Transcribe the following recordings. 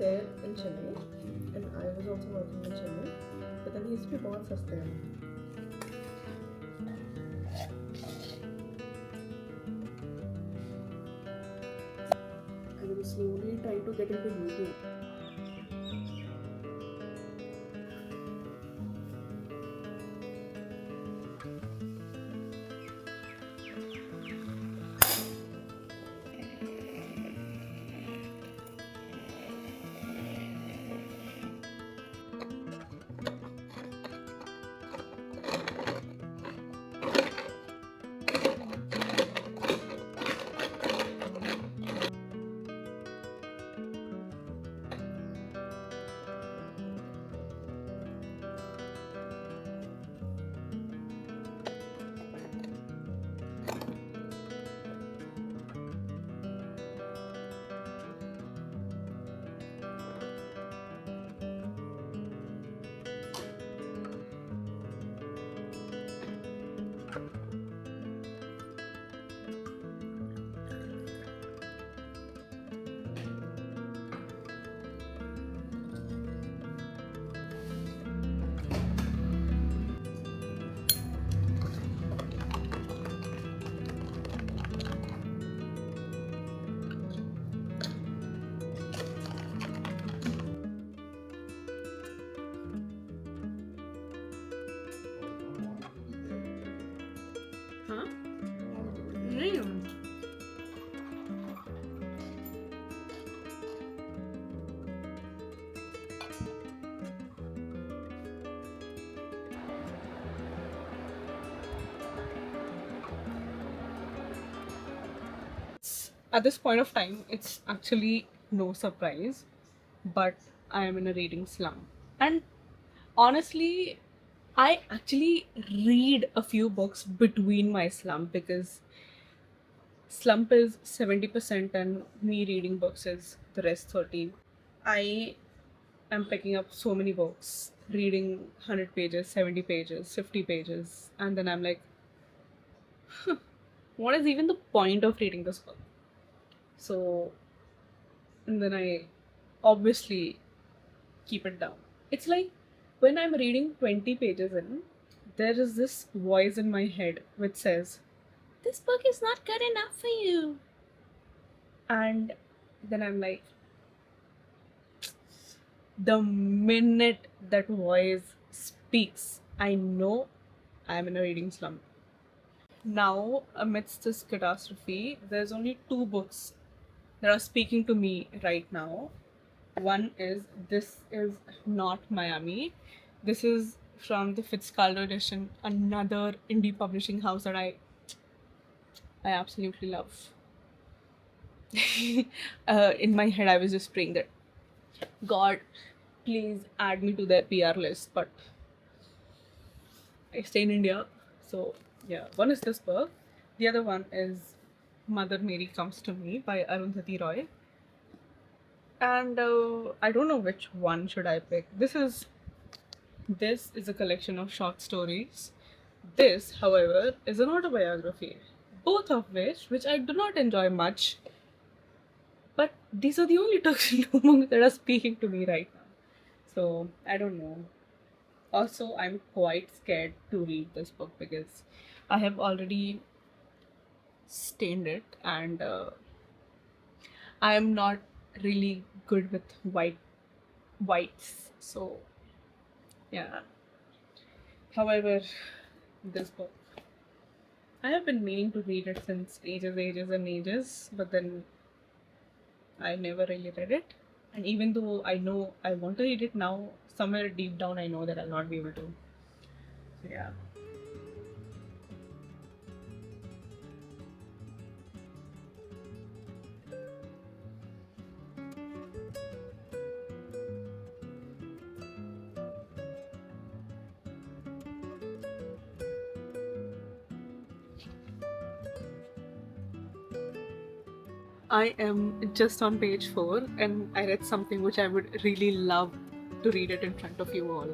there in Chennai, and I was also working in Chennai, but then he used to be बहुत सस्ते हैं. I was slowly trying to get into YouTube. हाँ? नहीं हूँ. At this point of time, it's actually no surprise, but I am in a reading slump. And honestly, I actually read a few books between my slump because slump is 70% and me reading books is the rest 30. I am picking up so many books, reading 100 pages, 70 pages, 50 pages, and then I'm like, what is even the point of reading this book? So, and then I obviously keep it down. It's like when I'm reading 20 pages in, there is this voice in my head which says, this book is not good enough for you. And then I'm like, the minute that voice speaks, I know I'm in a reading slump. Now, amidst this catastrophe, there's only two books that are speaking to me right now. One is This Is Not Miami. This is from the Fitzcarraldo edition, another indie publishing house that I absolutely love. In my head, I was just praying that God, please add me to their PR list. But I stay in India, so yeah. One is this book. The other one is Mother Mary Comes to Me by Arundhati Roy. And I don't know which one should I pick. This is a collection of short stories. This, however, is an autobiography. Both of which I do not enjoy much. But these are the only two books that are speaking to me right now. So I don't know. Also, I'm quite scared to read this book because I have already stained it, and I am not really good with whites. So yeah. However, this book, I have been meaning to read it since ages and ages, but then I never really read it. And even though I know I want to read it now, somewhere deep down I know that I'll not be able to. So yeah. I am just on page 4 and I read something which I would really love to read it in front of you all.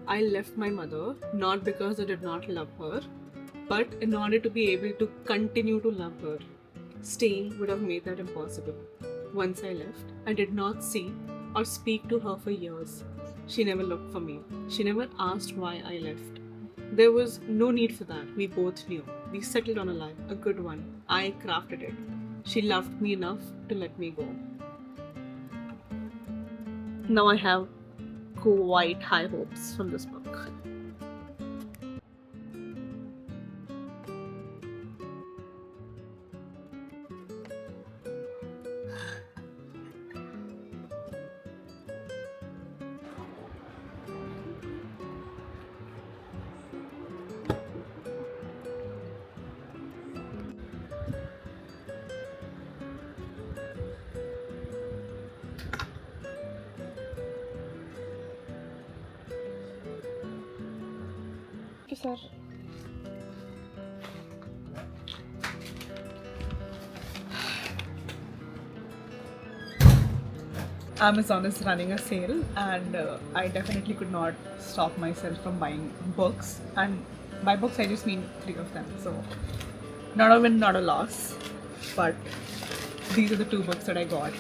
I left my mother not because I did not love her, but in order to be able to continue to love her. Staying would have made that impossible. Once I left, I did not see or speak to her for years. She never looked for me. She never asked why I left. There was no need for that. We both knew. We settled on a lie, a good one. I crafted it. She loved me enough to let me go. Now I have quite high hopes from this book. Sir. Amazon is running a sale, and I definitely could not stop myself from buying books. And by books, I just mean 3 of them. So, not a win, not a loss. But these are the 2 books that I got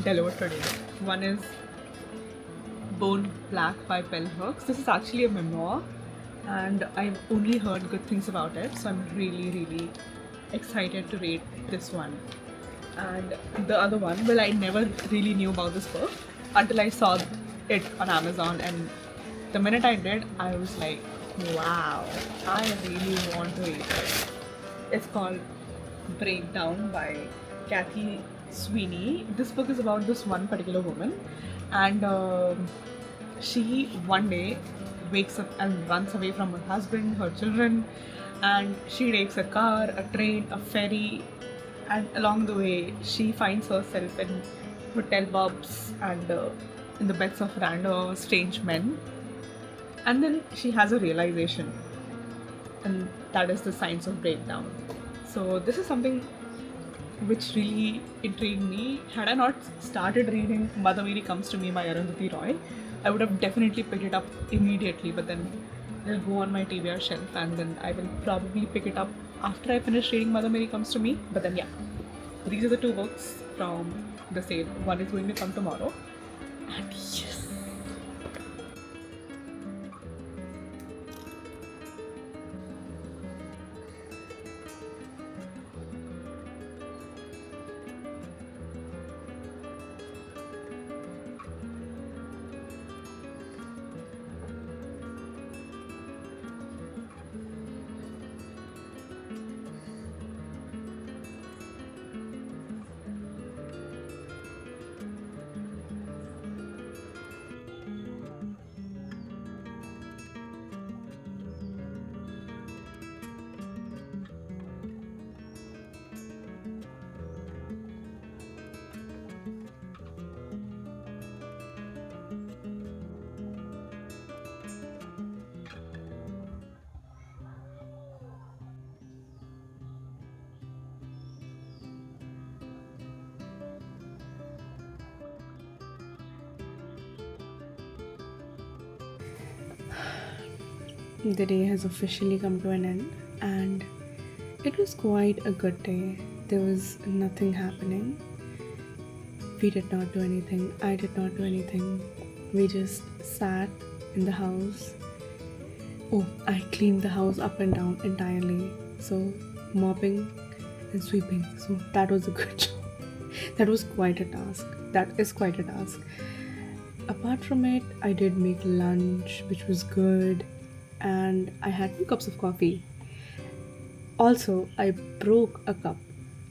delivered today. One is Bone Black by Bell Hooks. This is actually a memoir, and I've only heard good things about it. So, I'm really excited to read this one. And the other one, well, I never really knew about this book until I saw it on Amazon, and the minute I did, I was like, wow, I really want to read it. It's called Breakdown by Kathy Sweeney. This book is about this one particular woman, and she one day wakes up and runs away from her husband, her children, and she takes a car, a train, a ferry, and along the way she finds herself in hotel pubs and in the beds of random strange men, and then she has a realization, and that is the signs of breakdown. So this is something which really intrigued me. Had I not started reading Mother Mary Comes to Me by Arundhati Roy, I would have definitely picked it up immediately, but then it'll go on my TBR shelf, and then I will probably pick it up after I finish reading Mother Mary Comes to Me. But then, yeah, these are the 2 books from the sale. One is going to come tomorrow, and yes. The day has officially come to an end, and it was quite a good day. There was nothing happening. We did not do anything. I did not do anything. We just sat in the house. Oh, I cleaned the house up and down entirely. So, mopping and sweeping. So, that was a good job. That was quite a task. That is quite a task. Apart from it, I did make lunch, which was good, and I had 2 cups of coffee. Also, I broke a cup,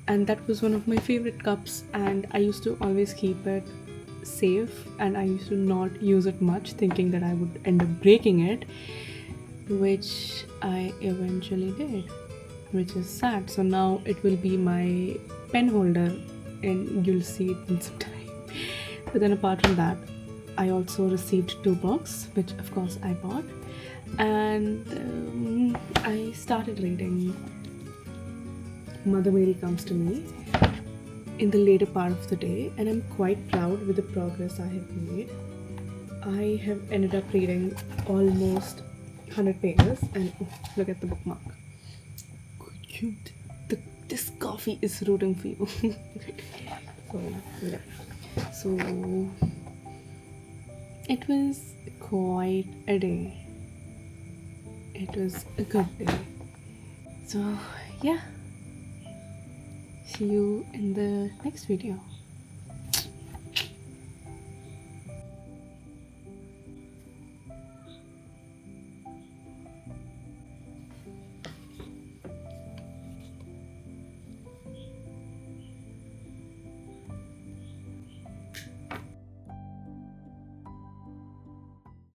and that was one of my favorite cups, and I used to always keep it safe, and I used to not use it much, thinking that I would end up breaking it, which I eventually did, which is sad. So now it will be my pen holder, and you'll see it in some time. But then apart from that, I also received 2 books, which of course I bought, and I started reading Mother Mary Comes to Me in the later part of the day, and I'm quite proud with the progress I have made. I have ended up reading almost 100 pages, and oh, look at the bookmark. Cute. This coffee is rooting for you. So yeah. So it was quite a day. It was a good day. So yeah. See you in the next video.